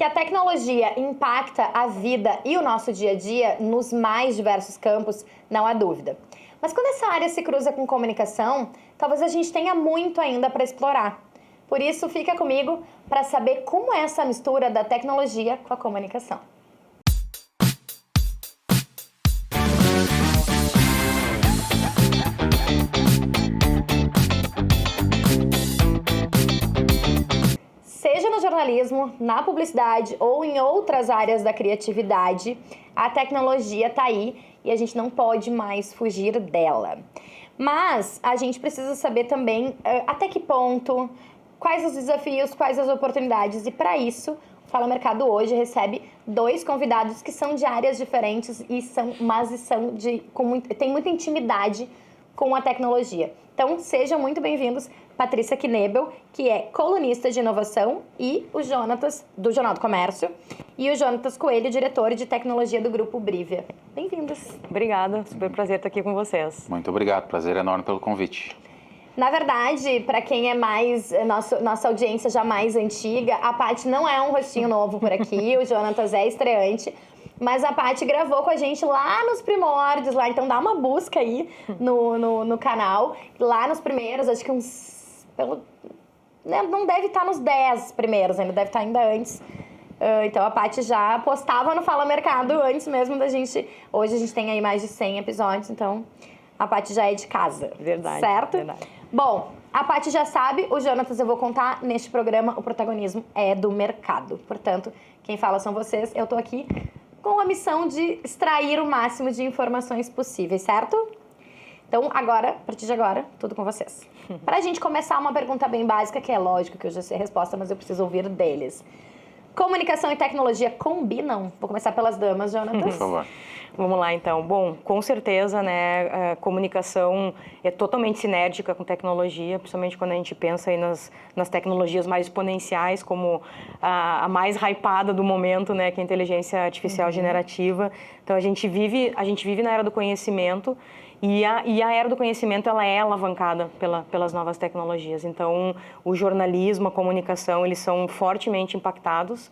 Que a tecnologia impacta a vida e o nosso dia a dia nos mais diversos campos, não há dúvida. Mas quando essa área se cruza com comunicação, talvez a gente tenha muito ainda para explorar. Por isso, fica comigo para saber como é essa mistura da tecnologia com a comunicação. Seja no jornalismo, na publicidade ou em outras áreas da criatividade, a tecnologia está aí e a gente não pode mais fugir dela. Mas a gente precisa saber também até que ponto, quais os desafios, quais as oportunidades. E para isso, o Fala Mercado hoje recebe 2 convidados que são de áreas diferentes têm muita intimidade com a tecnologia. Então, sejam muito bem-vindos, Patrícia Knebel, que é colunista de inovação, e o Jonatas, do Jornal do Comércio, e o Jonatas Coelho, diretor de tecnologia do Grupo Brivia. Bem-vindos. Obrigada, super prazer estar aqui com vocês. Muito obrigado, prazer enorme pelo convite. Na verdade, para quem é mais, nossa audiência já mais antiga, a Paty não é um rostinho novo por aqui, o Jonatas é estreante, mas a Paty gravou com a gente lá nos primórdios, lá, então dá uma busca aí no canal, lá nos primeiros, acho que não deve estar nos 10 primeiros, ainda deve estar ainda antes. Então a Paty já postava no Fala Mercado antes mesmo da gente. Hoje a gente tem aí mais de 100 episódios, então a Paty já é de casa. Verdade. Certo? Verdade. Bom, a Paty já sabe, o Jonatas eu vou contar, neste programa o protagonismo é do mercado. Portanto, quem fala são vocês, eu tô aqui com a missão de extrair o máximo de informações possíveis, certo? Então, agora, a partir de agora, tudo com vocês. Pra gente começar, uma pergunta bem básica, que é lógico que eu já sei a resposta, mas eu preciso ouvir deles. Comunicação e tecnologia combinam? Vou começar pelas damas, Jonatas. Por favor. Vamos lá, então. Bom, com certeza, né, a comunicação é totalmente sinérgica com tecnologia, principalmente quando a gente pensa aí nas tecnologias mais exponenciais, como a mais hypada do momento, né, que é a inteligência artificial generativa. Então, a gente vive na era do conhecimento, e a era do conhecimento, ela é alavancada pelas novas tecnologias. Então, o jornalismo, a comunicação, eles são fortemente impactados.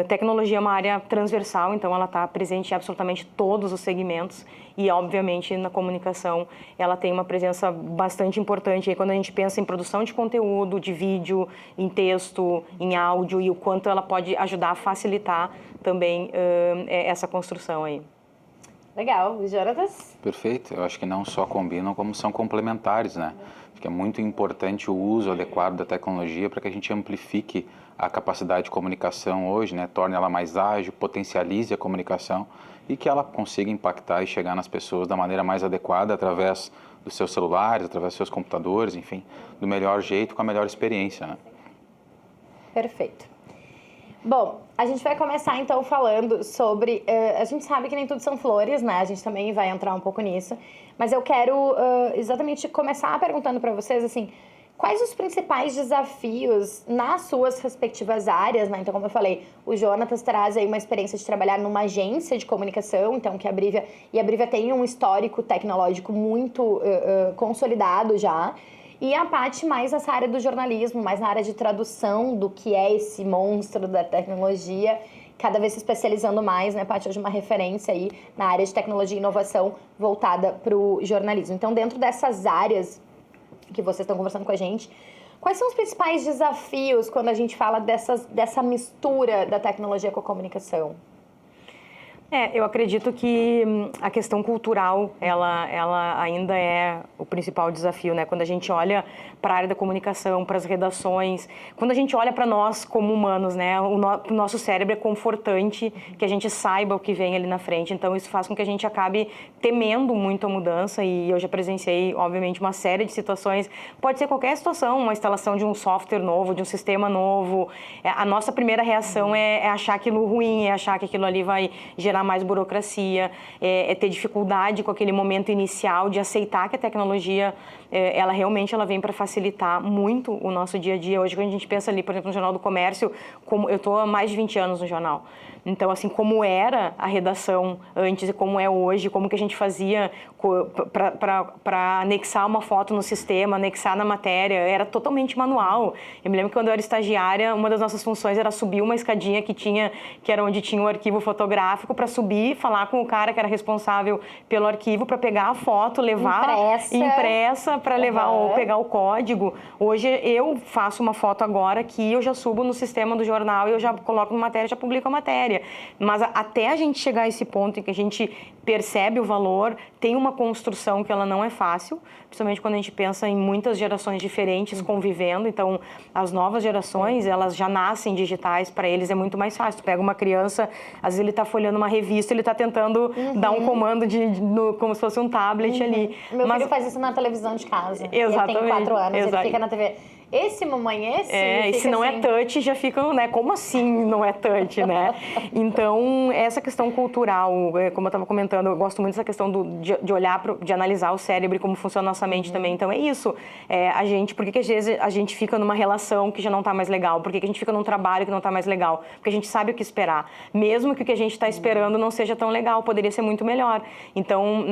Tecnologia é uma área transversal, então ela está presente em absolutamente todos os segmentos e, obviamente, na comunicação ela tem uma presença bastante importante. E quando a gente pensa em produção de conteúdo, de vídeo, em texto, em áudio, e o quanto ela pode ajudar a facilitar também essa construção aí. Legal. Jonatas? Perfeito. Eu acho que não só combinam, como são complementares, né? Acho que é muito importante o uso adequado da tecnologia para que a gente amplifique a capacidade de comunicação hoje, né? Torne ela mais ágil, potencialize a comunicação e que ela consiga impactar e chegar nas pessoas da maneira mais adequada através dos seus celulares, através dos seus computadores, enfim, do melhor jeito, com a melhor experiência, né? Perfeito. Bom, a gente vai começar então falando sobre... a gente sabe que nem tudo são flores, né? A gente também vai entrar um pouco nisso. Mas eu quero exatamente começar perguntando para vocês, assim, quais os principais desafios nas suas respectivas áreas, né? Então, como eu falei, o Jonatas traz aí uma experiência de trabalhar numa agência de comunicação, então que a Brivia tem um histórico tecnológico muito consolidado já. E a Paty mais nessa área do jornalismo, mais na área de tradução do que é esse monstro da tecnologia, cada vez se especializando mais, né, Paty? Hoje uma referência aí na área de tecnologia e inovação voltada para o jornalismo. Então, dentro dessas áreas que vocês estão conversando com a gente, quais são os principais desafios quando a gente fala dessa mistura da tecnologia com a comunicação? Eu acredito que a questão cultural, ela ainda é o principal desafio, né? Quando a gente olha para a área da comunicação, para as redações, quando a gente olha para nós como humanos, né? O nosso cérebro é confortante que a gente saiba o que vem ali na frente, então isso faz com que a gente acabe temendo muito a mudança, e eu já presenciei, obviamente, uma série de situações, pode ser qualquer situação, uma instalação de um software novo, de um sistema novo, a nossa primeira reação é achar aquilo ruim, é achar que aquilo ali vai gerar mais burocracia, ter dificuldade com aquele momento inicial de aceitar que a tecnologia, ela realmente vem para facilitar muito o nosso dia a dia. Hoje, quando a gente pensa ali, por exemplo, no Jornal do Comércio, como eu estou há mais de 20 anos no jornal, então, assim, como era a redação antes e como é hoje, como que a gente fazia para anexar uma foto no sistema, anexar na matéria, era totalmente manual. Eu me lembro que quando eu era estagiária, uma das nossas funções era subir uma escadinha que era onde tinha o arquivo fotográfico, para subir, falar com o cara que era responsável pelo arquivo, para pegar a foto, levar impressa para levar ou pegar o código. Hoje eu faço uma foto agora que eu já subo no sistema do jornal e eu já coloco na matéria, já publico a matéria. Mas até a gente chegar a esse ponto em que a gente percebe o valor, tem uma construção que ela não é fácil, principalmente quando a gente pensa em muitas gerações diferentes convivendo. Então, as novas gerações, elas já nascem digitais, para eles é muito mais fácil. Tu pega uma criança, às vezes ele está folheando uma revista, ele está tentando dar um comando como se fosse um tablet ali. Meu filho faz isso na televisão de casa. Exatamente. Ele tem 4 anos, ele fica na TV. Esse, mamãe, esse? E se não é touch, já ficam, né? Como assim não é touch, né? Então, essa questão cultural, como eu estava comentando, eu gosto muito dessa questão de olhar, de analisar o cérebro e como funciona a nossa mente também. Então, é isso. Por que às vezes a gente fica numa relação que já não está mais legal? Por que a gente fica num trabalho que não está mais legal? Porque a gente sabe o que esperar. Mesmo que o que a gente está esperando não seja tão legal, poderia ser muito melhor. Então,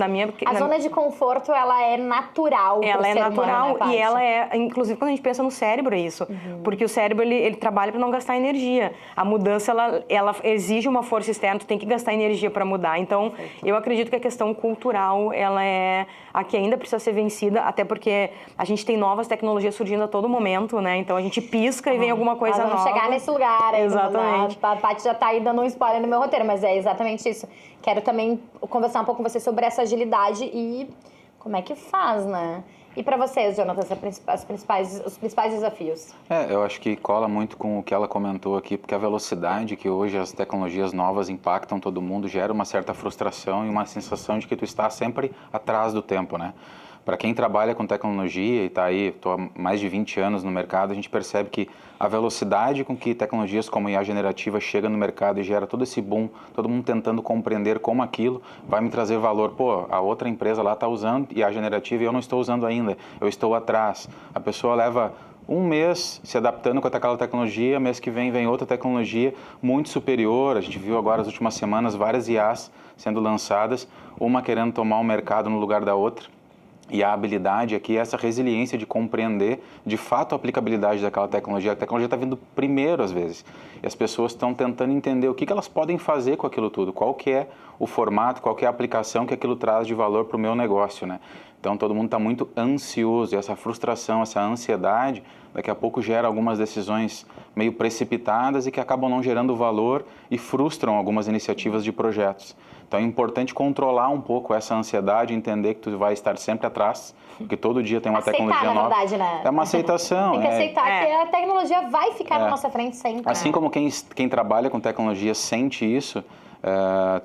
A zona de conforto, ela é natural. Ela é natural humano, né, e ela inclusive, quando a gente pensa no cérebro, é isso. Porque o cérebro, ele trabalha para não gastar energia. A mudança, ela exige uma força externa, tu tem que gastar energia para mudar. Então, eu acredito que a questão cultural, ela é a que ainda precisa ser vencida, até porque a gente tem novas tecnologias surgindo a todo momento, né? Então, a gente pisca e vem alguma coisa nova. Vamos chegar nesse lugar. Exatamente. A Paty já está aí dando um spoiler no meu roteiro, mas é exatamente isso. Quero também conversar um pouco com você sobre essa agilidade e como é que faz, né? E para vocês, Jonathan, os principais desafios? Eu acho que cola muito com o que ela comentou aqui, porque a velocidade que hoje as tecnologias novas impactam todo mundo gera uma certa frustração e uma sensação de que tu está sempre atrás do tempo, né? Para quem trabalha com tecnologia e está aí, estou há mais de 20 anos no mercado, a gente percebe que a velocidade com que tecnologias como IA generativa chega no mercado e gera todo esse boom, todo mundo tentando compreender como aquilo vai me trazer valor. Pô, a outra empresa lá está usando IA generativa e eu não estou usando ainda, eu estou atrás. A pessoa leva um mês se adaptando com aquela tecnologia, mês que vem outra tecnologia muito superior. A gente viu agora nas últimas semanas várias IAs sendo lançadas, uma querendo tomar o mercado no lugar da outra. E a habilidade aqui é essa resiliência de compreender de fato a aplicabilidade daquela tecnologia. A tecnologia está vindo primeiro às vezes. E as pessoas estão tentando entender o que elas podem fazer com aquilo tudo. Qual que é o formato, qual que é a aplicação que aquilo traz de valor para o meu negócio, né? Então todo mundo está muito ansioso e essa frustração, essa ansiedade, daqui a pouco gera algumas decisões meio precipitadas e que acabam não gerando valor e frustram algumas iniciativas de projetos. Então é importante controlar um pouco essa ansiedade, entender que tu vai estar sempre atrás, porque todo dia tem uma tecnologia nova. Na verdade, né? É uma aceitação. Tem que aceitar que a tecnologia vai ficar na nossa frente sempre. Assim como quem trabalha com tecnologia sente isso,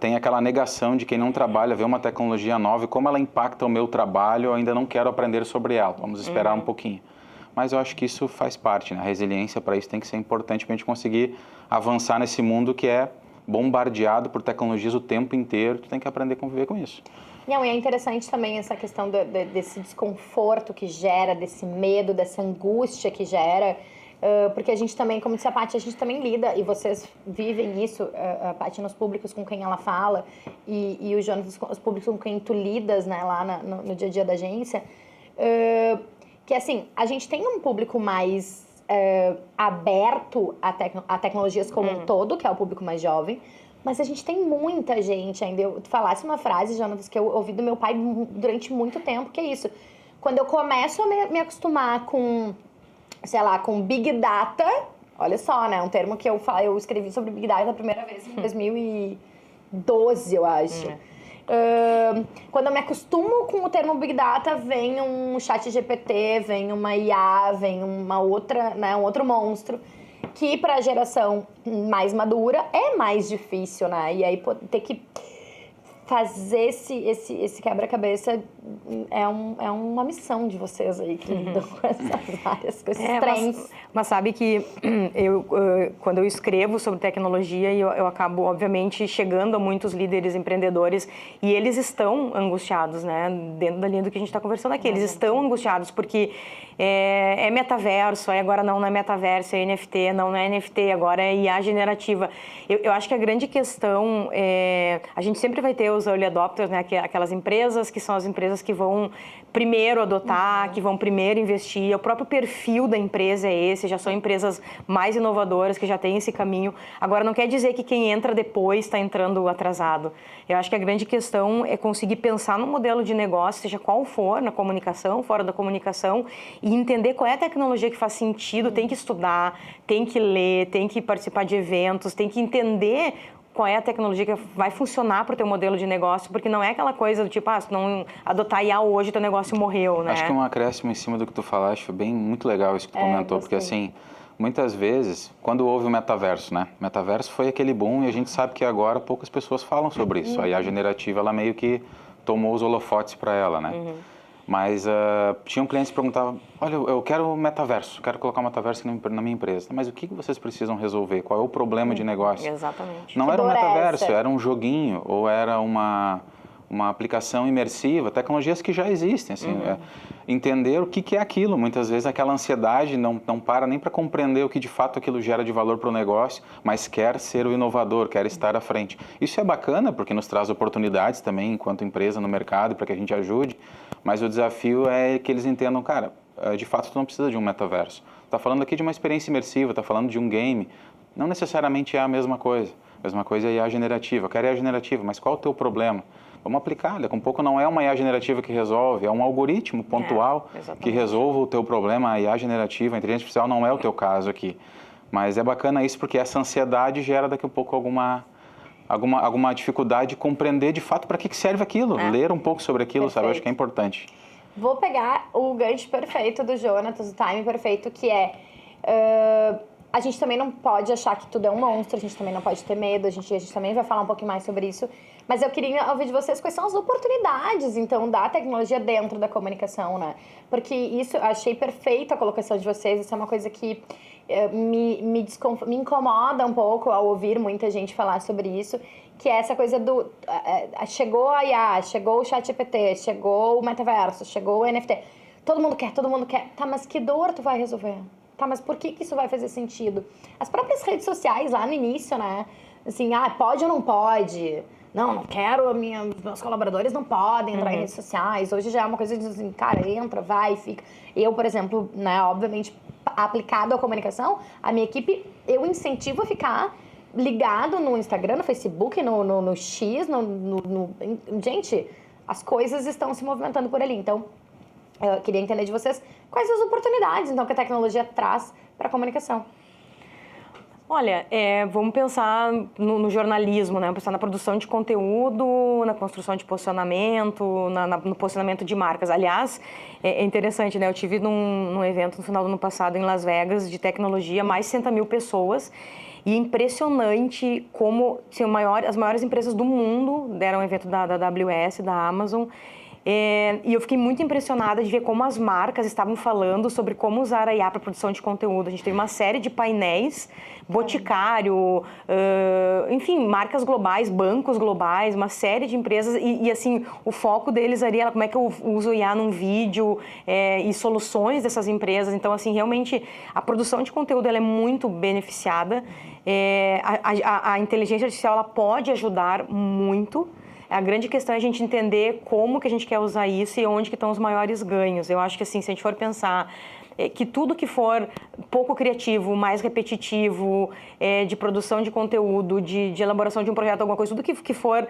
tem aquela negação de quem não trabalha, vê uma tecnologia nova e como ela impacta o meu trabalho, eu ainda não quero aprender sobre ela. Vamos esperar um pouquinho. Mas eu acho que isso faz parte, né? A resiliência para isso tem que ser importante para a gente conseguir avançar nesse mundo que é bombardeado por tecnologias o tempo inteiro. Tu tem que aprender a conviver com isso. Não, e é interessante também essa questão desse desconforto que gera, desse medo, dessa angústia que gera, porque a gente também, como disse a Paty, a gente também lida, e vocês vivem isso, a Paty nos públicos com quem ela fala, e o Jonas, os públicos com quem tu lidas, né, lá no dia a dia da agência, que assim, a gente tem um público mais aberto a tecnologias como um todo, que é o público mais jovem, mas a gente tem muita gente ainda. Tu falasse uma frase, Jonas, que eu ouvi do meu pai durante muito tempo, que é isso. Quando eu começo a me acostumar com, sei lá, com Big Data, olha só, né, um termo que eu escrevi sobre Big Data a primeira vez em 2012, eu acho. Quando eu me acostumo com o termo Big Data, vem um chat GPT, vem uma IA, vem uma outra, né, um outro monstro, que para a geração mais madura é mais difícil, né? E aí ter que fazer esse quebra-cabeça é uma missão de vocês aí que lidam com essas áreas, com esses trens. Mas sabe que quando eu escrevo sobre tecnologia, eu acabo, obviamente, chegando a muitos líderes empreendedores e eles estão angustiados, né? Dentro da linha do que a gente está conversando aqui. Eles estão angustiados porque é metaverso, aí agora não é metaverso, é NFT, não é NFT, agora é IA generativa. Eu acho que a grande questão a gente sempre vai ter os early adopters, né? Aquelas empresas que são as empresas que vão primeiro adotar, que vão primeiro investir. O próprio perfil da empresa é esse, já são empresas mais inovadoras, que já têm esse caminho. Agora, não quer dizer que quem entra depois está entrando atrasado. Eu acho que a grande questão é conseguir pensar no modelo de negócio, seja qual for, na comunicação, fora da comunicação, e entender qual é a tecnologia que faz sentido, tem que estudar, tem que ler, tem que participar de eventos, tem que entender qual é a tecnologia que vai funcionar para o teu modelo de negócio, porque não é aquela coisa do tipo, se não adotar IA hoje, teu negócio morreu, né? Acho que um acréscimo em cima do que tu falaste foi muito legal isso que tu comentou, porque assim, muitas vezes, quando houve o metaverso, né? O metaverso foi aquele boom e a gente sabe que agora poucas pessoas falam sobre isso. A IA generativa, ela meio que tomou os holofotes para ela, né? Mas tinham clientes que perguntavam, olha, eu quero metaverso, quero colocar um metaverso na minha empresa. Mas o que vocês precisam resolver? Qual é o problema de negócio? Exatamente. Não era um metaverso, era um joguinho ou era uma aplicação imersiva, tecnologias que já existem. Assim, entender o que é aquilo. Muitas vezes aquela ansiedade não para nem para compreender o que de fato aquilo gera de valor para o negócio, mas quer ser o inovador, quer estar à frente. Isso é bacana porque nos traz oportunidades também enquanto empresa no mercado para que a gente ajude, mas o desafio é que eles entendam, cara, de fato tu não precisa de um metaverso. Está falando aqui de uma experiência imersiva, está falando de um game, não necessariamente é a mesma coisa. A mesma coisa é IA generativa. Eu quero IA generativa, mas qual é o teu problema? Vamos aplicar, daqui a um pouco não é uma IA generativa que resolve, é um algoritmo pontual que resolva o teu problema. A IA generativa, a inteligência artificial não é o teu caso aqui. Mas é bacana isso porque essa ansiedade gera daqui a pouco alguma dificuldade de compreender de fato para que serve aquilo, ler um pouco sobre aquilo, sabe? Eu acho que é importante. Vou pegar o gancho perfeito do Jonatas, o timing perfeito, que é... a gente também não pode achar que tudo é um monstro, a gente também não pode ter medo, a gente também vai falar um pouquinho mais sobre isso. Mas eu queria ouvir de vocês quais são as oportunidades, então, da tecnologia dentro da comunicação, né? Porque isso, eu achei perfeita a colocação de vocês, isso é uma coisa que me incomoda um pouco ao ouvir muita gente falar sobre isso, que é essa coisa do... chegou a IA, chegou o ChatGPT, chegou o metaverso, chegou o NFT. Todo mundo quer. Tá, mas que dor tu vai resolver? Tá, mas por que isso vai fazer sentido? As próprias redes sociais lá no início, né? Assim, pode ou não pode? Não quero, meus colaboradores não podem entrar em redes sociais. Hoje já é uma coisa de assim, cara, entra, vai, fica. Eu, por exemplo, né, obviamente, aplicado à comunicação, a minha equipe, eu incentivo a ficar ligado no Instagram, no Facebook, no X, Gente, as coisas estão se movimentando por ali. Então, eu queria entender de vocês quais as oportunidades, então, que a tecnologia traz para a comunicação. Olha, vamos pensar no jornalismo, né? Vamos pensar na produção de conteúdo, na construção de posicionamento, no posicionamento de marcas. Aliás, é interessante, né? Eu tive num evento no final do ano passado em Las Vegas de tecnologia, mais de 60 mil pessoas. E impressionante como as maiores empresas do mundo deram um evento da AWS, da Amazon. E eu fiquei muito impressionada de ver como as marcas estavam falando sobre como usar a IA para produção de conteúdo. A gente teve uma série de painéis, Boticário, enfim, marcas globais, bancos globais, uma série de empresas e assim, o foco deles era como é que eu uso IA num vídeo e soluções dessas empresas. Então, assim, realmente, a produção de conteúdo ela é muito beneficiada. A inteligência artificial ela pode ajudar muito. A grande questão é a gente entender como que a gente quer usar isso e onde que estão os maiores ganhos. Eu acho que assim, se a gente for pensar que tudo que for pouco criativo, mais repetitivo, de produção de conteúdo, de elaboração de um projeto, alguma coisa, tudo que for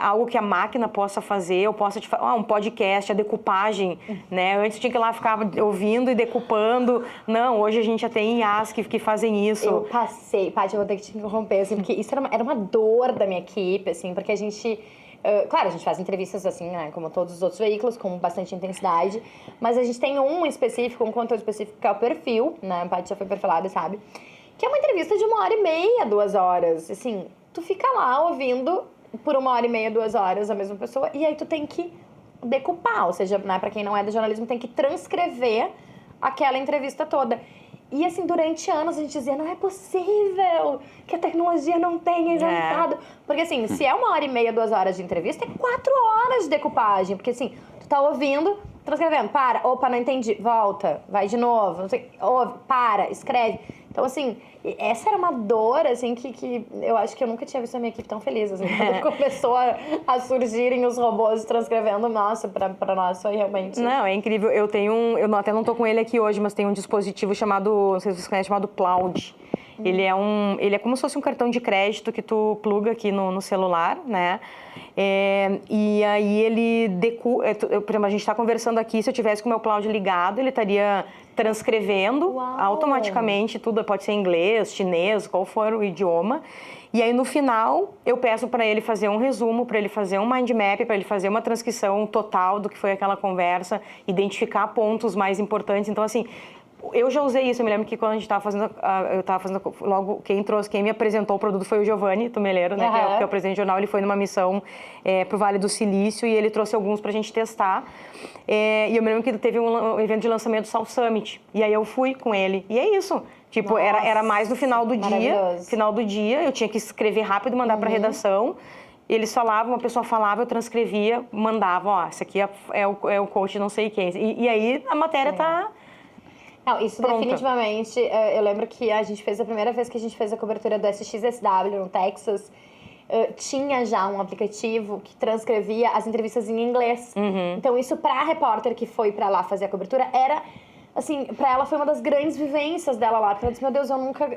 algo que a máquina possa fazer, ou possa um podcast, a decupagem, né? Antes tinha que ir lá ficar ouvindo e decupando. Não, hoje a gente já tem IAs que fazem isso. Eu passei, Paty, eu vou ter que te interromper, assim, porque isso era uma dor da minha equipe, assim, porque a gente... claro, a gente faz entrevistas assim, né, como todos os outros veículos, com bastante intensidade, mas a gente tem um específico, um conteúdo específico, que é o perfil, né, a Paty já foi perfilada, sabe? Que é uma entrevista de 1h30, 2 horas. Assim, tu fica lá ouvindo por 1h30, 2 horas a mesma pessoa, e aí tu tem que decupar, ou seja, né, pra quem não é do jornalismo, tem que transcrever aquela entrevista toda. E assim, durante anos a gente dizia, não é possível que a tecnologia não tenha inventado. Porque assim, se é 1h30, 2 horas de entrevista, é 4 horas de decupagem. Porque assim, tu tá ouvindo, transcrevendo, opa, não entendi, volta, vai de novo, não sei, ouve, para, escreve. Então, assim, essa era uma dor, assim, que eu acho que eu nunca tinha visto a minha equipe tão feliz, assim, quando começou a surgirem os robôs transcrevendo, nossa, pra nós foi realmente... Não, é incrível. Eu até não tô com ele aqui hoje, mas tem um dispositivo chamado, não sei se vocês conhecem, chamado Cloud. Ele é como se fosse um cartão de crédito que tu pluga aqui no celular, né? E aí ele por exemplo, a gente está conversando aqui, se eu tivesse com o meu Cloud ligado, ele estaria transcrevendo automaticamente tudo, pode ser inglês, chinês, qual for o idioma. E aí, no final, eu peço para ele fazer um resumo, para ele fazer um mind map, para ele fazer uma transcrição total do que foi aquela conversa, identificar pontos mais importantes. Então, assim, eu já usei isso. Eu me lembro que quando a gente estava fazendo, logo quem me apresentou o produto foi o Giovanni Tumeleiro, né, que é o presidente do jornal. Ele foi numa missão para o Vale do Silício e ele trouxe alguns para a gente testar. E eu me lembro que teve um evento de lançamento do South Summit. E aí eu fui com ele. E é isso. Tipo, era mais no final do dia. Eu tinha que escrever rápido e mandar para a redação. Eles falavam, uma pessoa falava, eu transcrevia, mandava, ó, esse aqui é o coach não sei quem. E aí a matéria tá... Não, isso pronta. Definitivamente, eu lembro que a primeira vez que a gente fez a cobertura do SXSW no Texas, tinha já um aplicativo que transcrevia as entrevistas em inglês. Então isso pra repórter que foi pra lá fazer a cobertura era... Assim, pra ela foi uma das grandes vivências dela lá. Porque ela disse, meu Deus, eu nunca...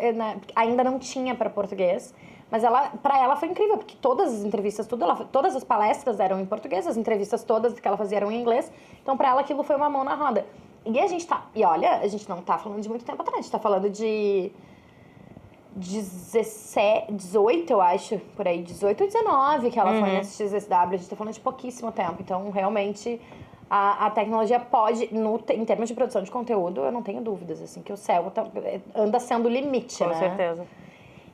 ainda não tinha pra português. Mas pra ela foi incrível, porque todas as entrevistas, todas as palestras eram em português, as entrevistas todas que ela fazia eram em inglês. Então, pra ela, aquilo foi uma mão na roda. E a gente não tá falando de muito tempo atrás. A gente tá falando de 18, eu acho, por aí. 18 ou 19 que ela foi nesse XSW. A gente tá falando de pouquíssimo tempo. Então, realmente... A tecnologia pode, em termos de produção de conteúdo, eu não tenho dúvidas, assim, que o céu anda sendo o limite, né? Com certeza.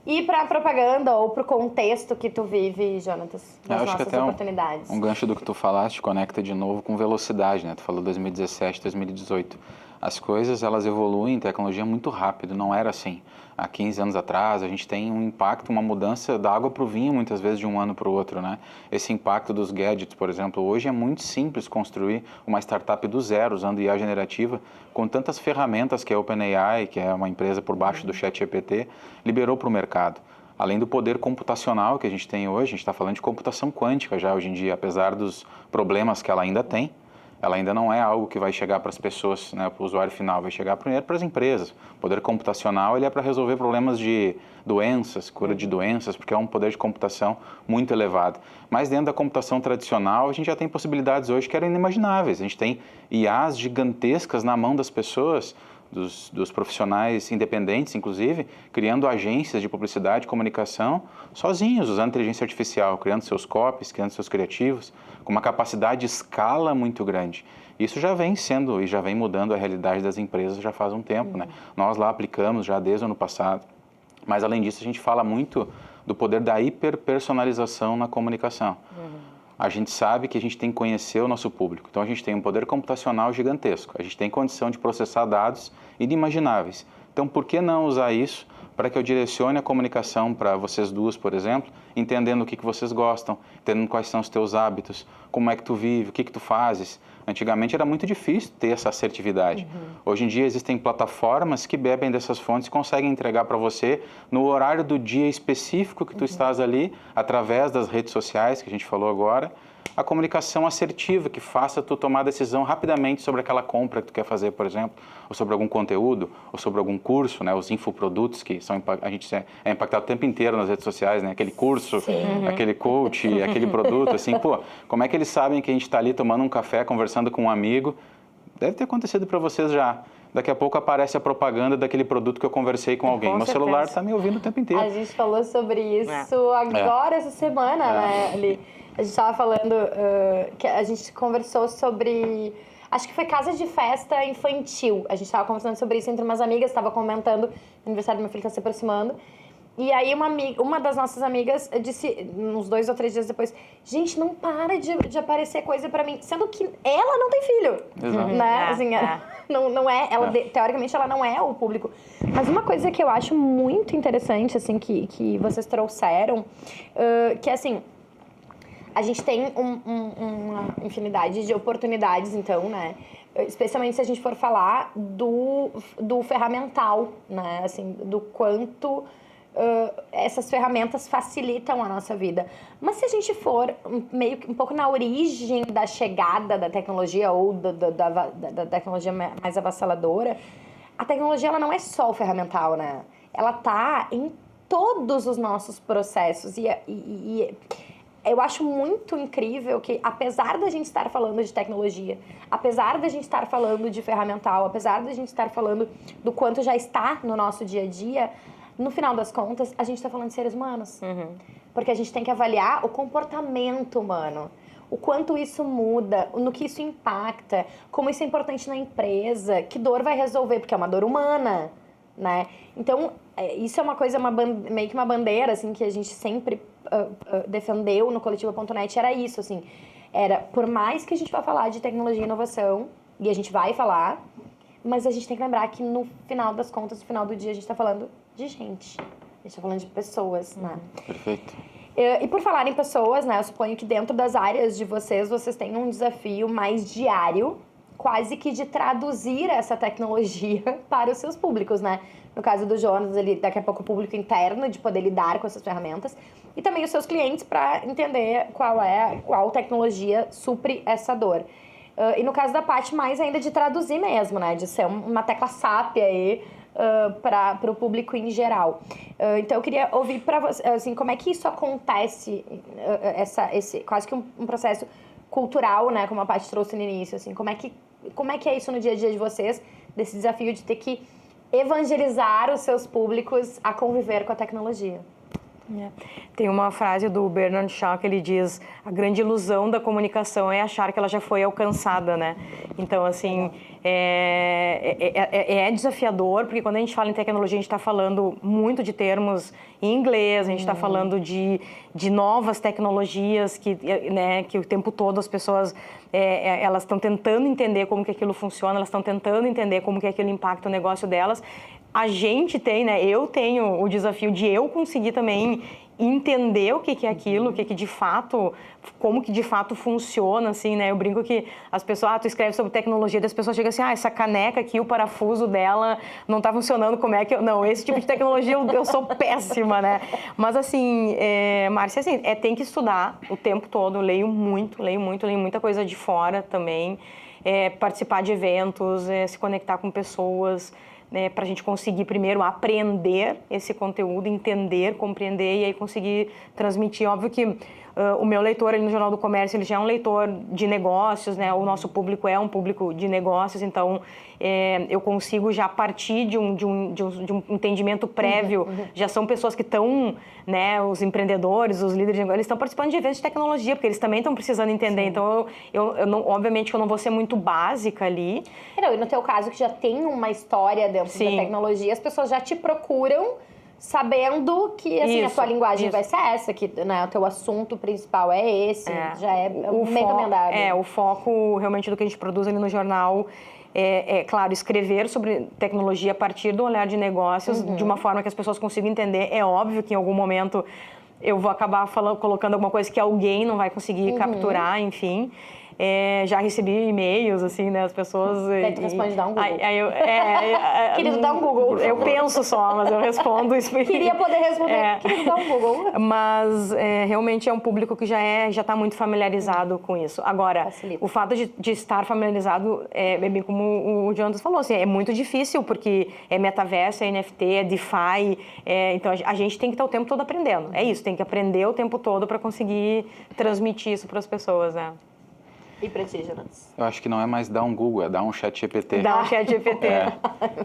E para propaganda ou para o contexto que tu vive, Jonatas, das nossas oportunidades? Um gancho do que tu falaste conecta de novo com velocidade, né? Tu falou 2017, 2018. As coisas, elas evoluem em tecnologia muito rápido, não era assim. Há 15 anos atrás, a gente tem um impacto, uma mudança da água para o vinho, muitas vezes, de um ano para o outro, né? Esse impacto dos gadgets, por exemplo, hoje é muito simples construir uma startup do zero, usando IA generativa, com tantas ferramentas que a OpenAI, que é uma empresa por baixo do ChatGPT, liberou para o mercado. Além do poder computacional que a gente tem hoje, a gente está falando de computação quântica já hoje em dia, apesar dos problemas que ela ainda tem. Ela ainda não é algo que vai chegar para as pessoas, né, para o usuário final, vai chegar primeiro para as empresas. O poder computacional ele é para resolver problemas de doenças, cura de doenças, porque é um poder de computação muito elevado. Mas dentro da computação tradicional, a gente já tem possibilidades hoje que eram inimagináveis. A gente tem IAs gigantescas na mão das pessoas, dos profissionais independentes, inclusive, criando agências de publicidade e comunicação sozinhos, usando inteligência artificial, criando seus copies, criando seus criativos, com uma capacidade de escala muito grande. Isso já vem sendo e já vem mudando a realidade das empresas já faz um tempo, né? Nós lá aplicamos já desde o ano passado, mas além disso a gente fala muito do poder da hiperpersonalização na comunicação. A gente sabe que a gente tem que conhecer o nosso público. Então, a gente tem um poder computacional gigantesco. A gente tem condição de processar dados inimagináveis. Então, por que não usar isso para que eu direcione a comunicação para vocês duas, por exemplo, entendendo o que vocês gostam, entendendo quais são os teus hábitos, como é que tu vive, o que tu fazes. Antigamente era muito difícil ter essa assertividade. Hoje em dia existem plataformas que bebem dessas fontes e conseguem entregar para você no horário do dia específico que tu estás ali, através das redes sociais que a gente falou agora, a comunicação assertiva que faça tu tomar decisão rapidamente sobre aquela compra que tu quer fazer, por exemplo, ou sobre algum conteúdo, ou sobre algum curso, né? Os infoprodutos que a gente é impactado o tempo inteiro nas redes sociais, né? Aquele curso, aquele coach, aquele produto, assim, pô, como é que eles sabem que a gente está ali tomando um café, conversando com um amigo? Deve ter acontecido para vocês já. Daqui a pouco aparece a propaganda daquele produto que eu conversei com alguém. Meu celular está me ouvindo o tempo inteiro. A gente falou sobre isso agora, essa semana, né, Ali? A gente estava falando que a gente conversou sobre... Acho que foi casa de festa infantil. A gente estava conversando sobre isso entre umas amigas, estava comentando, o aniversário do meu filho está se aproximando. E aí uma das nossas amigas disse, uns 2 ou 3 dias depois, gente, não para de aparecer coisa pra mim. Sendo que ela não tem filho. Exato. Né? Assim, não é, teoricamente ela não é o público. Mas uma coisa que eu acho muito interessante, assim, que vocês trouxeram, que assim... A gente tem uma infinidade de oportunidades, então, né? especialmente se a gente for falar do ferramental, né? Assim, do quanto essas ferramentas facilitam a nossa vida. Mas se a gente for meio que um pouco na origem da chegada da tecnologia ou da tecnologia mais avassaladora, a tecnologia ela não é só o ferramental, né? Ela tá em todos os nossos processos e eu acho muito incrível que, apesar da gente estar falando de tecnologia, apesar da gente estar falando de ferramental, apesar da gente estar falando do quanto já está no nosso dia a dia, no final das contas, a gente está falando de seres humanos. Porque a gente tem que avaliar o comportamento humano, o quanto isso muda, no que isso impacta, como isso é importante na empresa, que dor vai resolver, porque é uma dor humana, né? Então, isso é uma coisa, meio que uma bandeira, assim, que a gente sempre defendeu no Coletiva.net, era isso, assim. Era, por mais que a gente vá falar de tecnologia e inovação, e a gente vai falar, mas a gente tem que lembrar que no final das contas, no final do dia, a gente está falando de gente. A gente está falando de pessoas, né? Perfeito. E por falar em pessoas, né? Eu suponho que dentro das áreas de vocês têm um desafio mais diário, quase que de traduzir essa tecnologia para os seus públicos, né? No caso do Jonas, ele daqui a pouco o público interno, de poder lidar com essas ferramentas, e também os seus clientes para entender qual tecnologia supre essa dor. E no caso da Paty, mais ainda de traduzir mesmo, né? De ser uma tecla SAP aí para o público em geral. Então eu queria ouvir para você, assim, como é que isso acontece, esse quase que um processo cultural, né? Como a Paty trouxe no início, assim, como é que é isso no dia a dia de vocês, desse desafio de ter que evangelizar os seus públicos a conviver com a tecnologia? Tem uma frase do Bernard Shaw que ele diz: a grande ilusão da comunicação é achar que ela já foi alcançada, né? Então, assim, é desafiador, porque quando a gente fala em tecnologia, a gente está falando muito de termos em inglês, a gente está falando de novas tecnologias que o tempo todo as pessoas elas estão tentando entender como que aquilo funciona, elas estão tentando entender como que aquilo impacta o negócio delas. A gente tem, né? Eu tenho o desafio de eu conseguir também entender o que é aquilo, o que de fato, como que de fato funciona, assim, né? Eu brinco que as pessoas, tu escreve sobre tecnologia, das pessoas chegam assim, essa caneca aqui, o parafuso dela não tá funcionando, como é que eu... Não, esse tipo de tecnologia eu sou péssima, né? Mas assim, Márcia, assim, tem que estudar o tempo todo, leio muita coisa de fora também, participar de eventos, se conectar com pessoas, né, para a gente conseguir primeiro aprender esse conteúdo, entender, compreender e aí conseguir transmitir. Óbvio que o meu leitor ali no Jornal do Comércio, ele já é um leitor de negócios, né? O nosso público é um público de negócios, então eu consigo já partir de um entendimento prévio. Já são pessoas que estão, né, os empreendedores, os líderes de negócio, eles estão participando de eventos de tecnologia, porque eles também estão precisando entender. Sim. Então, eu não, obviamente que eu não vou ser muito básica ali. E no teu caso, que já tem uma história dentro Sim. da tecnologia, as pessoas já te procuram sabendo que, assim, a tua linguagem vai ser essa, que, né, o teu assunto principal é esse, já é meio recomendado. O foco realmente do que a gente produz ali no jornal claro, escrever sobre tecnologia a partir do olhar de negócios, de uma forma que as pessoas consigam entender. É óbvio que em algum momento eu vou acabar colocando alguma coisa que alguém não vai conseguir capturar, enfim. Já recebi e-mails, assim, né, as pessoas... Daí tu responde, dá um Google. Querido, dá um Google. Eu penso só, mas eu respondo isso. Queria poder responder, querido, dá um Google. Mas realmente é um público que já está muito familiarizado com isso. Agora, facilita. O fato de estar familiarizado, bem como o Jonas falou, assim, é muito difícil, porque é metaverso, é NFT, é DeFi, então a gente tem que estar o tempo todo aprendendo. É isso, tem que aprender o tempo todo para conseguir transmitir isso para as pessoas, né? E pra ti, Jonas? Eu acho que não é mais dar um Google, é dar um ChatGPT. Dá um ChatGPT.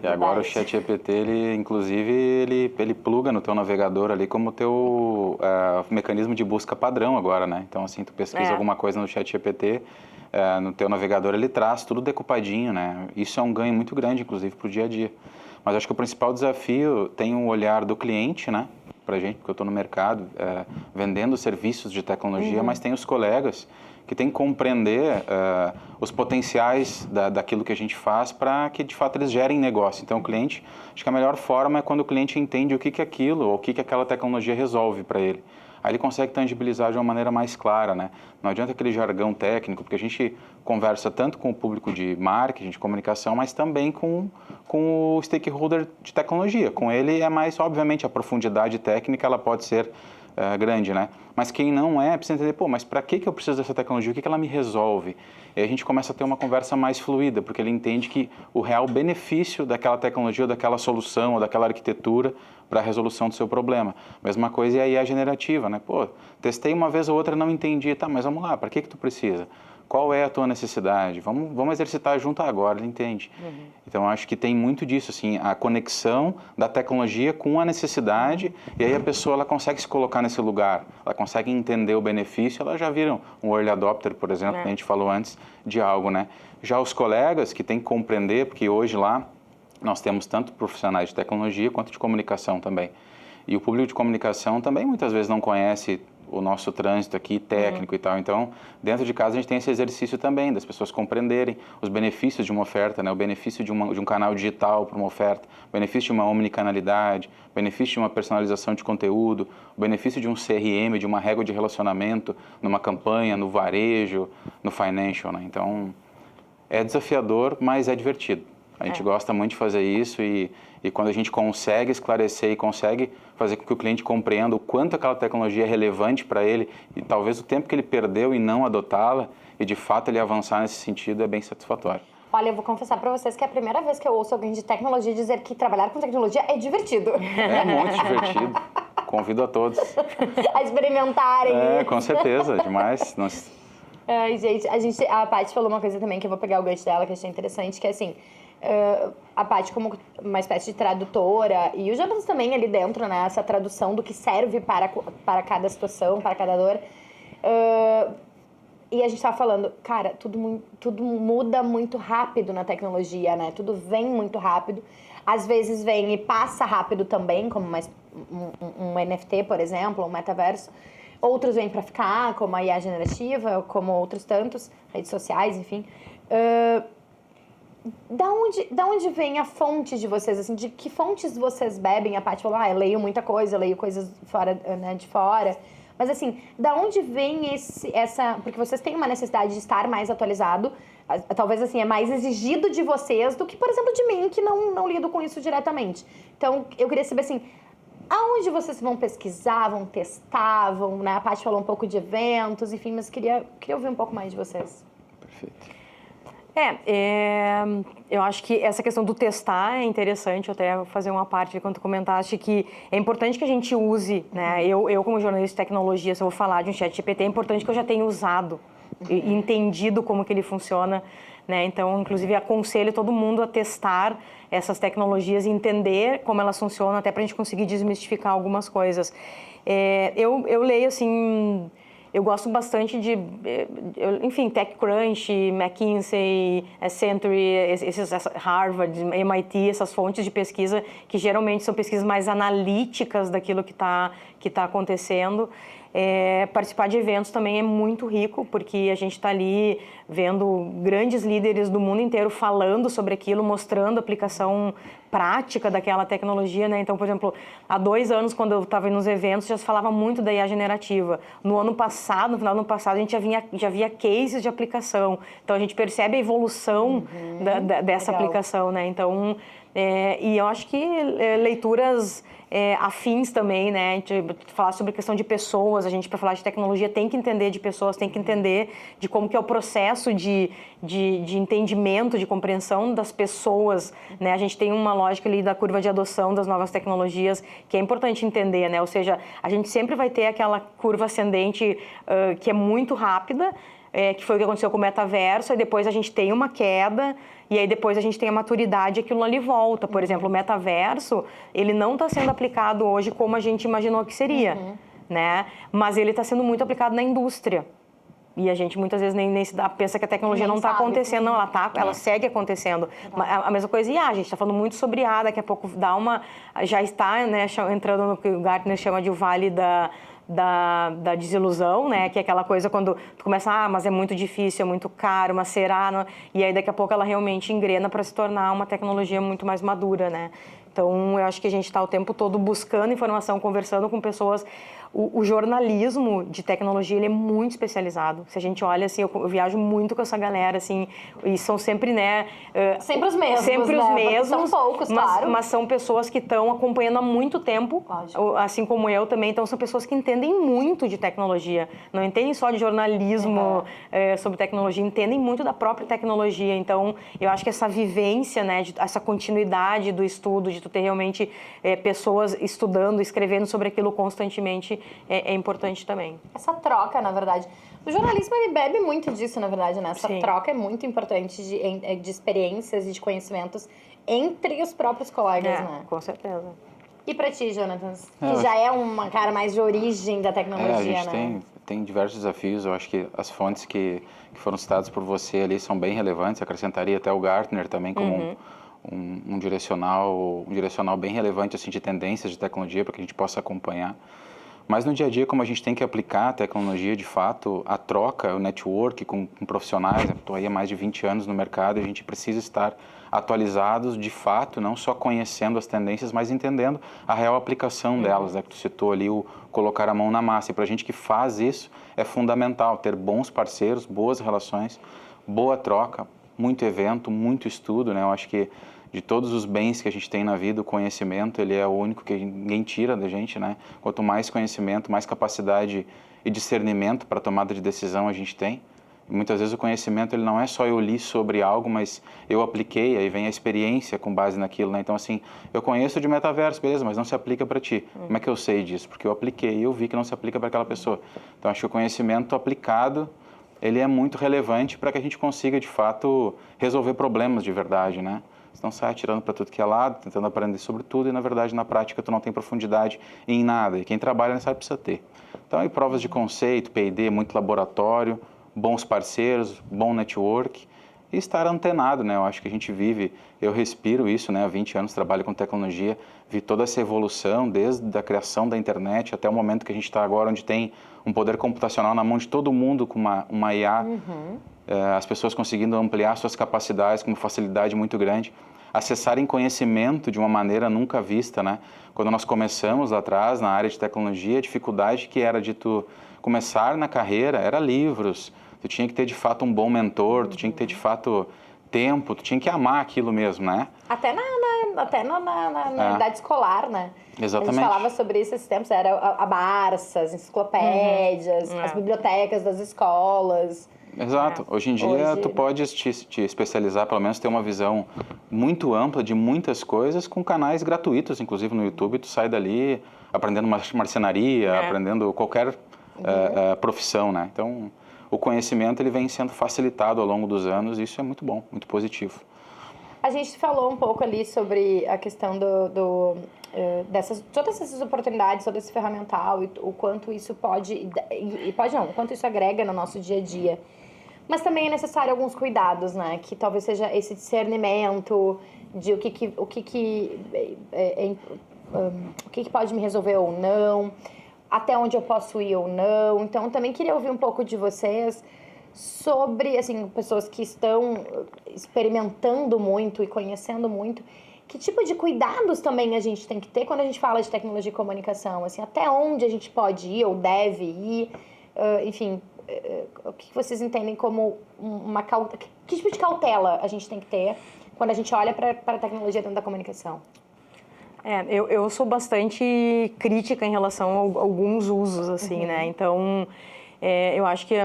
E agora o ChatGPT, ele pluga no teu navegador ali como teu mecanismo de busca padrão agora, né? Então, assim, tu pesquisa alguma coisa no ChatGPT, no teu navegador ele traz tudo decupadinho, né? Isso é um ganho muito grande, inclusive, pro dia a dia. Mas acho que o principal desafio tem o olhar do cliente, né? Pra gente, porque eu estou no mercado vendendo serviços de tecnologia, mas tem os colegas que tem que compreender os potenciais daquilo que a gente faz para que, de fato, eles gerem negócio. Então, o cliente, acho que a melhor forma é quando o cliente entende o que é aquilo, ou o que aquela tecnologia resolve para ele. Aí ele consegue tangibilizar de uma maneira mais clara, né? Não adianta aquele jargão técnico, porque a gente conversa tanto com o público de marketing, de comunicação, mas também com o stakeholder de tecnologia. Com ele é mais, obviamente, a profundidade técnica, ela pode ser grande, né? Mas quem não é, precisa entender, pô, mas para que eu preciso dessa tecnologia? O que ela me resolve? E aí a gente começa a ter uma conversa mais fluida, porque ele entende que o real benefício daquela tecnologia, ou daquela solução, ou daquela arquitetura para a resolução do seu problema. Mesma coisa e aí a generativa, né? Pô, testei uma vez ou outra, não entendi. Tá, mas vamos lá, para que tu precisa? Qual é a tua necessidade? Vamos exercitar junto agora, ele entende. Então, acho que tem muito disso, assim, a conexão da tecnologia com a necessidade, e aí a pessoa ela consegue se colocar nesse lugar, ela consegue entender o benefício, ela já viram um early adopter, por exemplo, que a gente falou antes, de algo, né? Já os colegas que têm que compreender, porque hoje lá nós temos tanto profissionais de tecnologia quanto de comunicação também. E o público de comunicação também muitas vezes não conhece o nosso trânsito aqui técnico e tal. Então, dentro de casa a gente tem esse exercício também das pessoas compreenderem os benefícios de uma oferta, né? O benefício de um canal digital para uma oferta, o benefício de uma omnicanalidade, o benefício de uma personalização de conteúdo, o benefício de um CRM, de uma régua de relacionamento numa campanha, no varejo, no financial, né? Então, é desafiador, mas é divertido. A gente gosta muito de fazer isso e quando a gente consegue esclarecer e consegue fazer com que o cliente compreenda o quanto aquela tecnologia é relevante para ele e talvez o tempo que ele perdeu em não adotá-la e de fato ele avançar nesse sentido é bem satisfatório. Olha, eu vou confessar para vocês que é a primeira vez que eu ouço alguém de tecnologia dizer que trabalhar com tecnologia é divertido. É muito divertido. Convido a todos. A experimentarem. Com certeza, demais. Ai, gente, a Paty falou uma coisa também que eu vou pegar o gancho dela, que eu achei interessante, que é assim, a Paty como uma espécie de tradutora, e o Jonas também ali dentro, né, essa tradução do que serve para cada situação, para cada dor. E a gente tava falando, cara, tudo muda muito rápido na tecnologia, né? Tudo vem muito rápido. Às vezes vem e passa rápido também, como um NFT, por exemplo, um metaverso. Outros vêm para ficar, como a IA generativa, como outros tantos, redes sociais, enfim. Da onde vem a fonte de vocês, assim, de que fontes vocês bebem? A Paty falou, eu leio muita coisa, leio coisas fora, né, de fora. Mas assim, da onde vem essa... Porque vocês têm uma necessidade de estar mais atualizado, talvez assim, é mais exigido de vocês do que, por exemplo, de mim, que não lido com isso diretamente. Então, eu queria saber assim, aonde vocês vão pesquisar, vão testar, né? A Paty falou um pouco de eventos, enfim, mas queria ouvir um pouco mais de vocês. Perfeito. Eu acho que essa questão do testar é interessante, eu até fazer uma parte quando tu comentaste que é importante que a gente use, né? Eu como jornalista de tecnologia, se eu vou falar de um ChatGPT, é importante que eu já tenha usado e entendido como que ele funciona, né? Então, inclusive, aconselho todo mundo a testar essas tecnologias e entender como elas funcionam, até para a gente conseguir desmistificar algumas coisas. Eu leio, assim... Eu gosto bastante de, enfim, TechCrunch, McKinsey, Century, Harvard, MIT, essas fontes de pesquisa que geralmente são pesquisas mais analíticas daquilo que tá acontecendo. Participar de eventos também é muito rico, porque a gente está ali vendo grandes líderes do mundo inteiro falando sobre aquilo, mostrando a aplicação prática daquela tecnologia, né? Então, por exemplo, há 2 anos, quando eu estava nos eventos, já se falava muito da IA generativa. No ano passado, no final do ano passado, a gente já via cases de aplicação. Então, a gente percebe a evolução dessa aplicação, né? Então, e eu acho que leituras afins também, né? A gente falar sobre a questão de pessoas, a gente para falar de tecnologia tem que entender de pessoas, tem que entender de como que é o processo de entendimento, de compreensão das pessoas, né? A gente tem uma lógica ali da curva de adoção das novas tecnologias que é importante entender, né? Ou seja, a gente sempre vai ter aquela curva ascendente que é muito rápida, que foi o que aconteceu com o metaverso, e depois a gente tem uma queda, e aí depois a gente tem a maturidade e aquilo ali volta. Por exemplo, o metaverso, ele não está sendo aplicado hoje como a gente imaginou que seria, né? Mas ele está sendo muito aplicado na indústria. E a gente muitas vezes nem se dá, pensa que a tecnologia não está acontecendo, não, ela segue acontecendo. A mesma coisa, a gente está falando muito sobre daqui a pouco já está, né, entrando no que o Gartner chama de o vale da desilusão, né? Que é aquela coisa quando tu começa, mas é muito difícil, é muito caro, mas será? Não? E aí daqui a pouco ela realmente engrena para se tornar uma tecnologia muito mais madura, né? Então, eu acho que a gente está o tempo todo buscando informação, conversando com pessoas. O jornalismo de tecnologia, ele é muito especializado. Se a gente olha, assim, eu viajo muito com essa galera, assim, e são sempre, né... Sempre os mesmos, sempre né? Os mesmos, são poucos, claro. Mas são pessoas que estão acompanhando há muito tempo, Lógico. assim como eu também. Então, são pessoas que entendem muito de tecnologia. Não entendem só de jornalismo sobre tecnologia, entendem muito da própria tecnologia. Então, eu acho que essa vivência, né, essa continuidade do estudo, de tu ter realmente pessoas estudando, escrevendo sobre aquilo constantemente, é importante também. Essa troca, na verdade. O jornalismo, ele bebe muito disso, na verdade, né? Essa Sim. troca é muito importante de experiências e de conhecimentos entre os próprios colegas, né? Com certeza. E pra ti, Jonathan? Que já é uma cara mais de origem da tecnologia, a gente né? tem diversos desafios. Eu acho que as fontes que foram citadas por você ali são bem relevantes. Acrescentaria até o Gartner também como um direcional bem relevante, assim, de tendências de tecnologia para que a gente possa acompanhar. Mas no dia a dia, como a gente tem que aplicar a tecnologia, de fato, a troca, o network com profissionais, estou aí há mais de 20 anos no mercado, e a gente precisa estar atualizados, de fato, não só conhecendo as tendências, mas entendendo a real aplicação delas, né? Que tu citou ali o colocar a mão na massa. E para a gente que faz isso, é fundamental ter bons parceiros, boas relações, boa troca, muito evento, muito estudo, né? Eu acho que de todos os bens que a gente tem na vida, o conhecimento, ele é o único que ninguém tira da gente, né? Quanto mais conhecimento, mais capacidade e discernimento para tomada de decisão a gente tem. E muitas vezes o conhecimento, ele não é só eu li sobre algo, mas eu apliquei, aí vem a experiência com base naquilo, né? Então, assim, eu conheço de metaverso, beleza, mas não se aplica para ti. Como é que eu sei disso? Porque eu apliquei e eu vi que não se aplica para aquela pessoa. Então, acho que o conhecimento aplicado, ele é muito relevante para que a gente consiga, de fato, resolver problemas de verdade, né? Senão sai atirando para tudo que é lado, tentando aprender sobre tudo e, na verdade, na prática, tu não tem profundidade em nada. E quem trabalha nessa área precisa ter. Então, aí, provas de conceito, P&D, muito laboratório, bons parceiros, bom network e estar antenado, né? Eu acho que a gente vive, eu respiro isso, né? Há 20 anos trabalho com tecnologia, vi toda essa evolução, desde a criação da internet até o momento que a gente está agora, onde tem um poder computacional na mão de todo mundo com uma IA, as pessoas conseguindo ampliar suas capacidades com uma facilidade muito grande, acessarem conhecimento de uma maneira nunca vista, né? Quando nós começamos lá atrás, na área de tecnologia, a dificuldade que era de tu começar na carreira era livros, tu tinha que ter de fato um bom mentor, tu tinha que ter de fato tempo, tu tinha que amar aquilo mesmo, né? Até na idade escolar, né? Exatamente. A gente falava sobre isso esses tempos, era a Barça, as enciclopédias, as bibliotecas das escolas. Exato. Hoje em dia, tu pode te especializar, pelo menos ter uma visão muito ampla de muitas coisas com canais gratuitos, inclusive no YouTube, tu sai dali aprendendo marcenaria, aprendendo qualquer profissão, né? Então, o conhecimento ele vem sendo facilitado ao longo dos anos e isso é muito bom, muito positivo. A gente falou um pouco ali sobre a questão todas essas oportunidades, todo esse ferramental e o quanto isso o quanto isso agrega no nosso dia a dia. Mas também é necessário alguns cuidados, né? Que talvez seja esse discernimento de o que pode me resolver ou não, até onde eu posso ir ou não. Então, também queria ouvir um pouco de vocês sobre, assim, pessoas que estão experimentando muito e conhecendo muito. Que tipo de cuidados também a gente tem que ter quando a gente fala de tecnologia e comunicação? Assim, até onde a gente pode ir ou deve ir? Enfim, o que vocês entendem como uma cautela? Que tipo de cautela a gente tem que ter quando a gente olha para a tecnologia dentro da comunicação? Eu sou bastante crítica em relação a alguns usos, assim, né? Então, eu acho que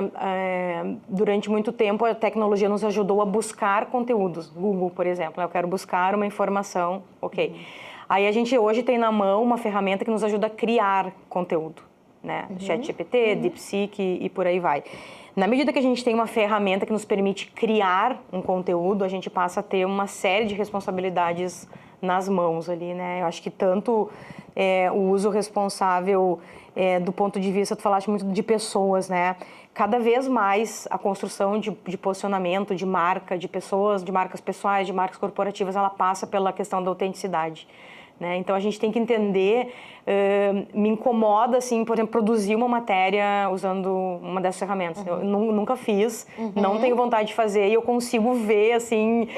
durante muito tempo a tecnologia nos ajudou a buscar conteúdos. Google, por exemplo, eu quero buscar uma informação, ok. Aí a gente hoje tem na mão uma ferramenta que nos ajuda a criar conteúdo, né? ChatGPT, DeepSeek e por aí vai. Na medida que a gente tem uma ferramenta que nos permite criar um conteúdo, a gente passa a ter uma série de responsabilidades nas mãos ali, né? Eu acho que tanto o uso responsável do ponto de vista, tu falaste muito de pessoas, né? Cada vez mais a construção de posicionamento, de marca, de pessoas, de marcas pessoais, de marcas corporativas, ela passa pela questão da autenticidade. né? Então, a gente tem que entender, me incomoda, assim, por exemplo, produzir uma matéria usando uma dessas ferramentas. Eu nunca fiz, não tenho vontade de fazer, e eu consigo ver, assim,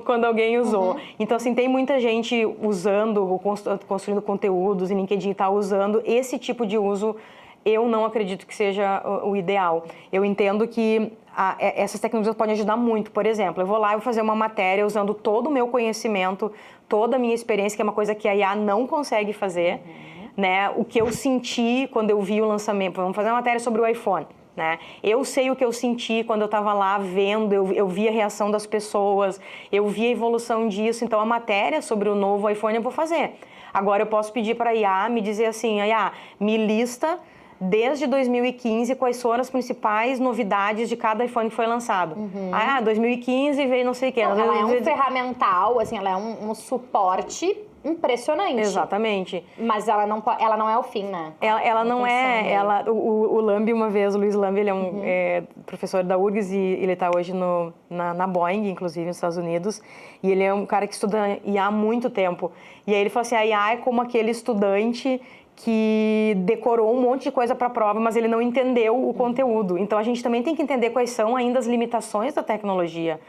quando alguém usou. Então, assim, tem muita gente usando, construindo conteúdos, e LinkedIn está usando esse tipo de uso. Eu não acredito que seja o ideal. Eu entendo que essas tecnologias podem ajudar muito. Por exemplo, eu vou lá e vou fazer uma matéria usando todo o meu conhecimento, toda a minha experiência, que é uma coisa que a IA não consegue fazer, né? O que eu senti quando eu vi o lançamento. Vamos fazer uma matéria sobre o iPhone, né? Eu sei o que eu senti quando eu estava lá vendo, eu vi a reação das pessoas, eu vi a evolução disso. Então, a matéria sobre o novo iPhone eu vou fazer. Agora, eu posso pedir para a IA me dizer assim, IA, me lista desde 2015, quais foram as principais novidades de cada iPhone que foi lançado. 2015 veio não sei o quê. Não, ela é um ferramental, assim, ela é um suporte impressionante. Exatamente. Mas ela não é o fim, né? Ela não é... O Lambi, uma vez, o Luiz Lambi, ele é um professor da URGS e ele está hoje na Boeing, inclusive, nos Estados Unidos. E ele é um cara que estuda IA há muito tempo. E aí ele falou assim, a IA é como aquele estudante que decorou um monte de coisa para a prova, mas ele não entendeu o conteúdo. Então, a gente também tem que entender quais são ainda as limitações da tecnologia.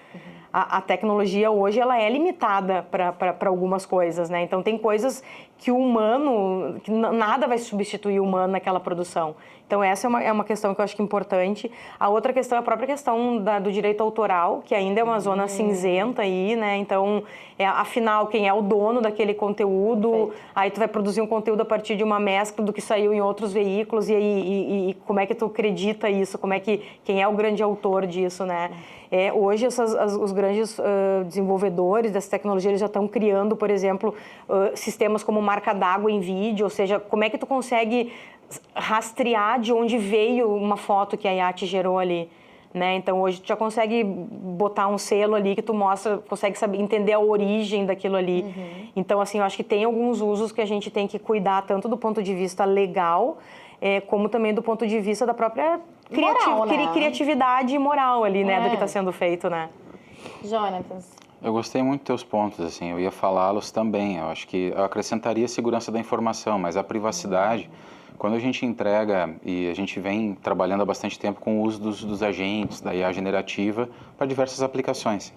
A tecnologia hoje ela é limitada para algumas coisas, né? Então, tem coisas que o humano, que nada vai substituir o humano naquela produção. Então, essa é uma questão que eu acho que é importante. A outra questão é a própria questão do direito autoral, que ainda é uma zona cinzenta aí, né? Então, afinal, quem é o dono daquele conteúdo? Perfeito. Aí tu vai produzir um conteúdo a partir de uma mescla do que saiu em outros veículos, e como é que tu acredita isso? Quem é o grande autor disso, né? Hoje, os grandes desenvolvedores dessa tecnologia, eles já estão criando, por exemplo, sistemas como marca d'água em vídeo, ou seja, como é que tu consegue rastrear de onde veio uma foto que a IA te gerou ali, né? Então, hoje tu já consegue botar um selo ali que tu consegue entender a origem daquilo ali. Então, assim, eu acho que tem alguns usos que a gente tem que cuidar, tanto do ponto de vista legal, como também do ponto de vista da própria criatividade e moral ali, né, do que está sendo feito, né? Jonatas. Eu gostei muito dos teus pontos, assim, eu ia falá-los também. Eu acho que eu acrescentaria a segurança da informação, mas a privacidade, quando a gente entrega, e a gente vem trabalhando há bastante tempo com o uso dos agentes, da IA generativa, para diversas aplicações.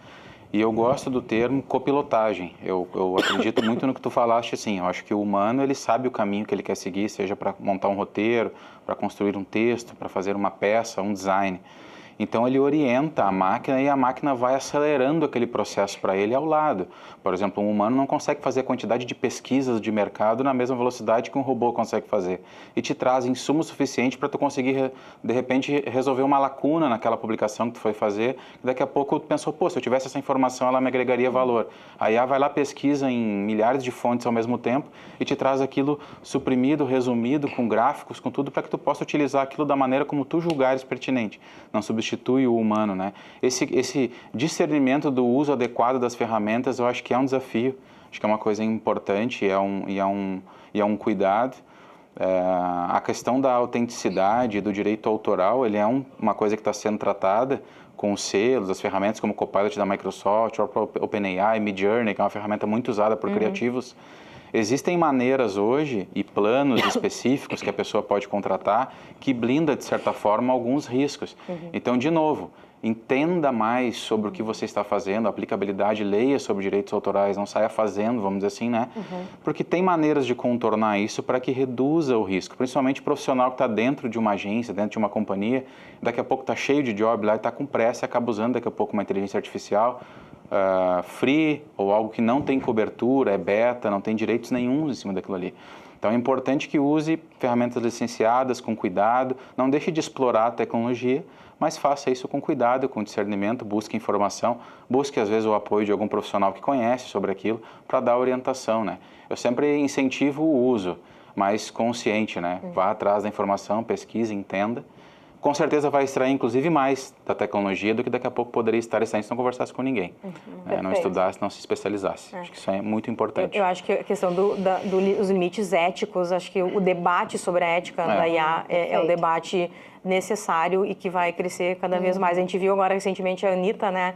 E eu gosto do termo copilotagem. Eu acredito muito no que tu falaste, assim, eu acho que o humano, ele sabe o caminho que ele quer seguir, seja para montar um roteiro, para construir um texto, para fazer uma peça, um design. Então, ele orienta a máquina e a máquina vai acelerando aquele processo para ele ao lado. Por exemplo, um humano não consegue fazer a quantidade de pesquisas de mercado na mesma velocidade que um robô consegue fazer. E te traz insumo suficiente para tu conseguir, de repente, resolver uma lacuna naquela publicação que tu foi fazer. E daqui a pouco tu pensou, pô, se eu tivesse essa informação, ela me agregaria valor. A IA vai lá, pesquisa em milhares de fontes ao mesmo tempo e te traz aquilo suprimido, resumido, com gráficos, com tudo, para que tu possa utilizar aquilo da maneira como tu julgares pertinente. Não substitui o humano, né? Esse discernimento do uso adequado das ferramentas, eu acho que é um desafio, acho que é uma coisa importante, é um cuidado. A questão da autenticidade, do direito autoral, ele é uma coisa que está sendo tratada com os selos, as ferramentas como o Copilot da Microsoft, o OpenAI, Midjourney, que é uma ferramenta muito usada por criativos. Existem maneiras hoje e planos específicos que a pessoa pode contratar que blinda, de certa forma, alguns riscos. Então, de novo, entenda mais sobre o que você está fazendo, a aplicabilidade, leia sobre direitos autorais, não saia fazendo, vamos dizer assim, né? Porque tem maneiras de contornar isso para que reduza o risco, principalmente o profissional que está dentro de uma agência, dentro de uma companhia, daqui a pouco está cheio de job lá e está com pressa e acaba usando daqui a pouco uma inteligência artificial free ou algo que não tem cobertura, é beta, não tem direitos nenhum em cima daquilo ali. Então é importante que use ferramentas licenciadas com cuidado, não deixe de explorar a tecnologia, mas faça isso com cuidado, com discernimento, busque informação, busque às vezes o apoio de algum profissional que conhece sobre aquilo para dar orientação, né? Eu sempre incentivo o uso, mas consciente, né? Vá atrás da informação, pesquise, entenda. Com certeza vai extrair, inclusive, mais da tecnologia do que daqui a pouco poderia estar extraindo se não conversasse com ninguém. Não estudasse, não se especializasse. Acho que isso é muito importante. Eu acho que a questão dos limites éticos, acho que o debate sobre a ética da IA é um debate necessário e que vai crescer cada vez mais. A gente viu agora recentemente a Anitta, né?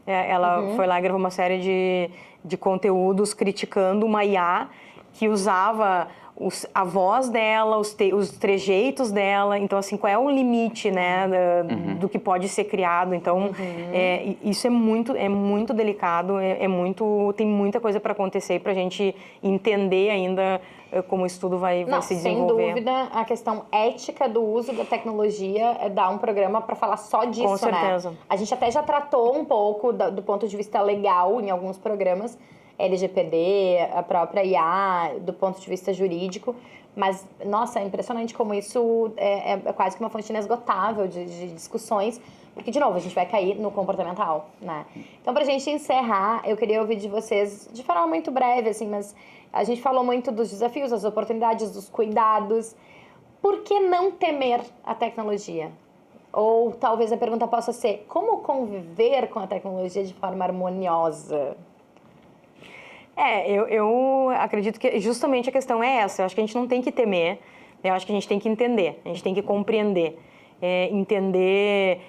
Ela foi lá e gravou uma série de conteúdos criticando uma IA que usava a voz dela, os trejeitos dela. Então, assim, qual é o limite, né, do que pode ser criado? Então, isso é muito delicado, tem muita coisa para acontecer e para a gente entender ainda como o estudo vai se desenvolver. Sem dúvida, a questão ética do uso da tecnologia dá um programa para falar só disso, Com certeza. né? A gente até já tratou um pouco do ponto de vista legal em alguns programas, LGPD, a própria IA, do ponto de vista jurídico, mas, nossa, é impressionante como isso é quase que uma fonte inesgotável de discussões, porque, de novo, a gente vai cair no comportamental, né? Então, pra gente encerrar, eu queria ouvir de vocês, de forma muito breve, assim, mas a gente falou muito dos desafios, das oportunidades, dos cuidados. Por que não temer a tecnologia? Ou talvez a pergunta possa ser, como conviver com a tecnologia de forma harmoniosa? Eu acredito que justamente a questão é essa. Eu acho que a gente não tem que temer, eu acho que a gente tem que entender, a gente tem que compreender. Entender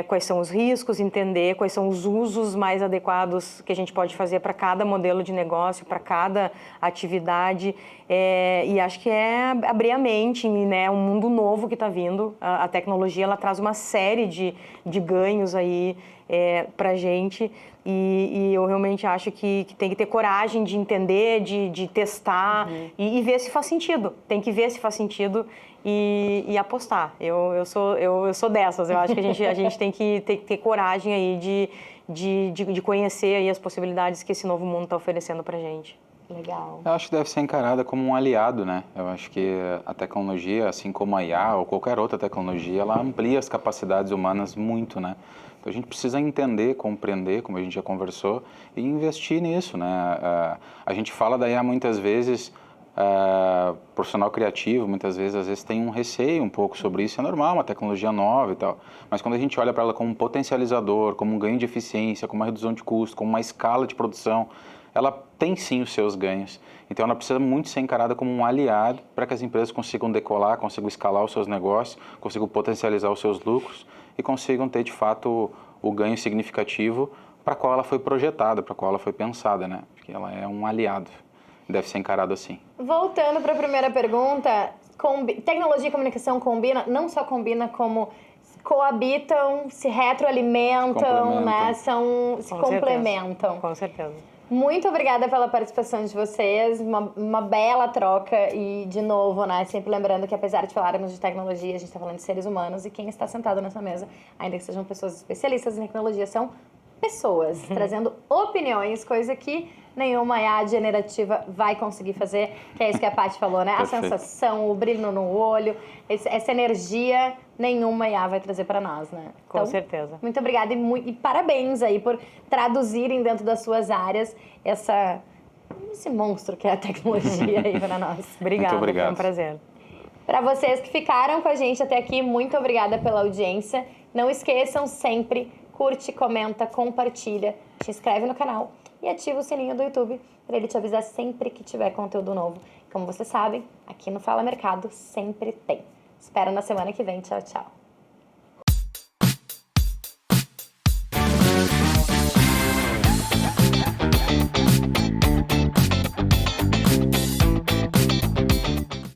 quais são os riscos, entender quais são os usos mais adequados que a gente pode fazer para cada modelo de negócio, para cada atividade. E acho que é abrir a mente, né? Um mundo novo que está vindo. A tecnologia ela traz uma série de ganhos aí para a gente. E eu realmente acho que tem que ter coragem de entender, de testar e ver se faz sentido. Tem que ver se faz sentido e apostar. Eu sou dessas. Eu acho que a gente tem que ter coragem aí de conhecer aí as possibilidades que esse novo mundo está oferecendo para a gente. Legal. Eu acho que deve ser encarada como um aliado, né? Eu acho que a tecnologia, assim como a IA ou qualquer outra tecnologia, ela amplia as capacidades humanas muito, né? Então a gente precisa entender, compreender, como a gente já conversou, e investir nisso, né? A gente fala da IA muitas vezes, profissional criativo, muitas vezes, às vezes tem um receio um pouco sobre isso, é normal, uma tecnologia nova e tal, mas quando a gente olha para ela como um potencializador, como um ganho de eficiência, como uma redução de custo, como uma escala de produção, ela tem sim os seus ganhos. Então ela precisa muito ser encarada como um aliado para que as empresas consigam decolar, consigam escalar os seus negócios, consigam potencializar os seus lucros e consigam ter de fato o ganho significativo para qual ela foi projetada, para qual ela foi pensada, né? Porque ela é um aliado, deve ser encarado assim. Voltando para a primeira pergunta, tecnologia e comunicação não só combina, como coabitam, se retroalimentam, né? Se complementam. Com certeza. Muito obrigada pela participação de vocês, uma bela troca e, de novo, né, sempre lembrando que apesar de falarmos de tecnologia, a gente está falando de seres humanos e quem está sentado nessa mesa, ainda que sejam pessoas especialistas em tecnologia, são pessoas, trazendo opiniões, coisa que nenhuma IA generativa vai conseguir fazer, que é isso que a Paty falou, né? Perfeito. A sensação, o brilho no olho, essa energia, nenhuma IA vai trazer para nós, né? Com certeza. Muito obrigada e parabéns aí por traduzirem dentro das suas áreas esse monstro que é a tecnologia aí para nós. Obrigada, Muito obrigado. Foi um prazer. Para vocês que ficaram com a gente até aqui, muito obrigada pela audiência. Não esqueçam sempre, curte, comenta, compartilha, te inscreve no canal e ativa o sininho do YouTube para ele te avisar sempre que tiver conteúdo novo. Como vocês sabem, aqui no Fala Mercado sempre tem. Espero na semana que vem. Tchau, tchau.